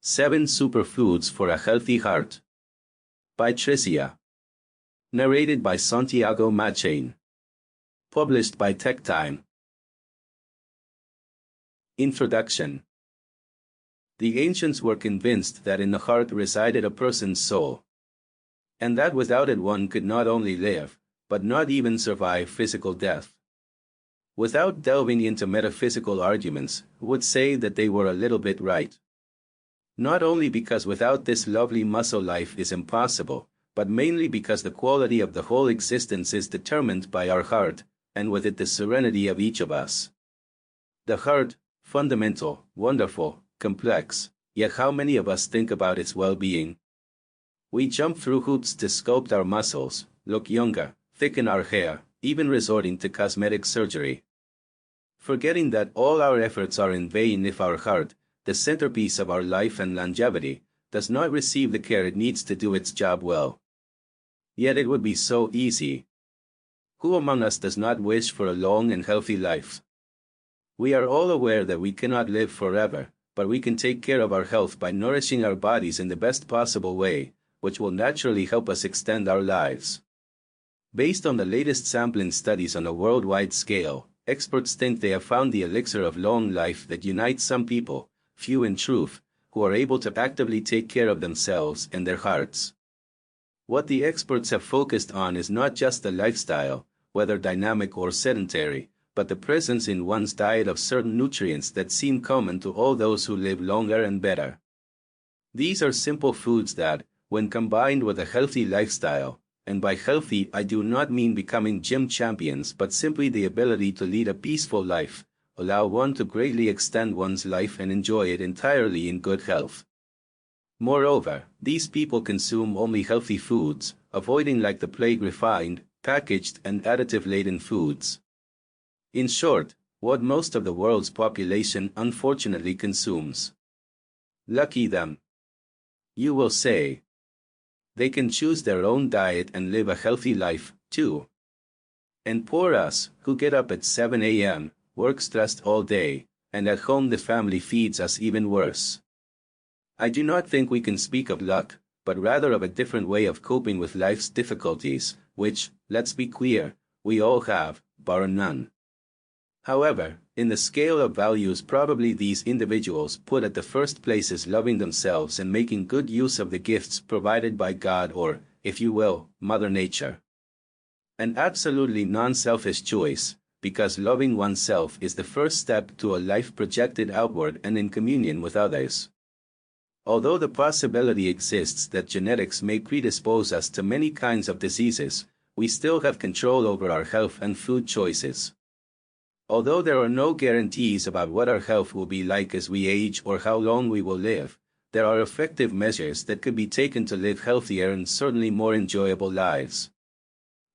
7 Superfoods for a Healthy Heart. By Trizia. Narrated by Santiago Machain. Published by TekTime. Introduction. The ancients were convinced that in the heart resided a person's soul, and that without it one could not only live, but not even survive physical death. Without delving into metaphysical arguments, would say that they were a little bit right. Not only because without this lovely muscle life is impossible, but mainly because the quality of the whole existence is determined by our heart, and with it the serenity of each of us. The heart, fundamental, wonderful, complex, yet how many of us think about its well-being? We jump through hoops to sculpt our muscles, look younger, thicken our hair, even resorting to cosmetic surgery, forgetting that all our efforts are in vain if our heart, the centerpiece of our life and longevity, does not receive the care it needs to do its job well. Yet it would be so easy. Who among us does not wish for a long and healthy life? We are all aware that we cannot live forever, but we can take care of our health by nourishing our bodies in the best possible way, which will naturally help us extend our lives. Based on the latest sampling studies on a worldwide scale, experts think they have found the elixir of long life that unites some people, few in truth, who are able to actively take care of themselves and their hearts. What the experts have focused on is not just the lifestyle, whether dynamic or sedentary, but the presence in one's diet of certain nutrients that seem common to all those who live longer and better. These are simple foods that, when combined with a healthy lifestyle, and by healthy I do not mean becoming gym champions but simply the ability to lead a peaceful life, allow one to greatly extend one's life and enjoy it entirely in good health. Moreover, these people consume only healthy foods, avoiding like the plague refined, packaged and additive-laden foods. In short, what most of the world's population unfortunately consumes. Lucky them. You will say. They can choose their own diet and live a healthy life, too. And poor us, who get up at 7 a.m., work stressed all day, and at home the family feeds us even worse. I do not think we can speak of luck, but rather of a different way of coping with life's difficulties, which, let's be clear, we all have, bar none. However, in the scale of values probably these individuals put at the first place is loving themselves and making good use of the gifts provided by God or, if you will, Mother Nature. An absolutely non-selfish choice, because loving oneself is the first step to a life projected outward and in communion with others. Although the possibility exists that genetics may predispose us to many kinds of diseases, we still have control over our health and food choices. Although there are no guarantees about what our health will be like as we age or how long we will live, there are effective measures that could be taken to live healthier and certainly more enjoyable lives.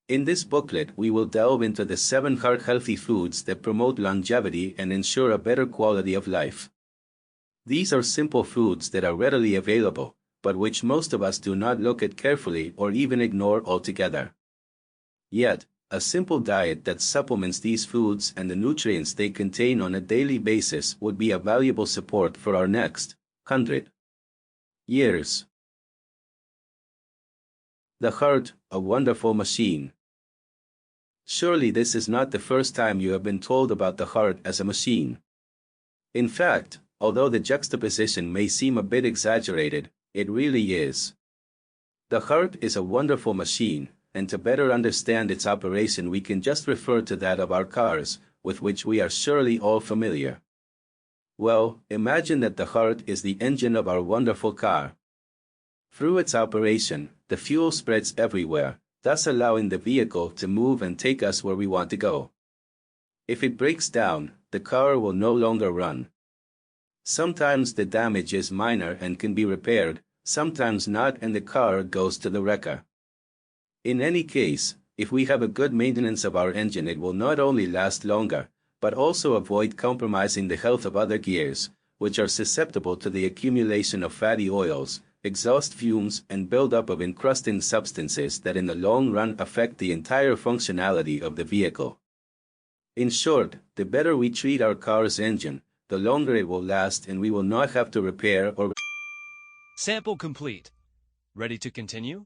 In this booklet we will delve into the 7 heart-healthy foods that promote longevity and ensure a better quality of life. These are simple foods that are readily available, but which most of us do not look at carefully or even ignore altogether. Yet, a simple diet that supplements these foods and the nutrients they contain on a daily basis would be a valuable support for our next 100 years. The heart, a wonderful machine. Surely this is not the first time you have been told about the heart as a machine. In fact, although the juxtaposition may seem a bit exaggerated, it really is. The heart is a wonderful machine, and to better understand its operation we can just refer to that of our cars, with which we are surely all familiar. Well, imagine that the heart is the engine of our wonderful car. Through its operation, the fuel spreads everywhere, thus allowing the vehicle to move and take us where we want to go. If it breaks down, the car will no longer run. Sometimes the damage is minor and can be repaired, sometimes not and the car goes to the wrecker. In any case, if we have a good maintenance of our engine it will not only last longer, but also avoid compromising the health of other gears, which are susceptible to the accumulation of fatty oils, exhaust fumes and buildup of encrusting substances that in the long run affect the entire functionality of the vehicle. In short, the better we treat our car's engine, the longer it will last and we will not have to repair or Sample complete. Ready to continue?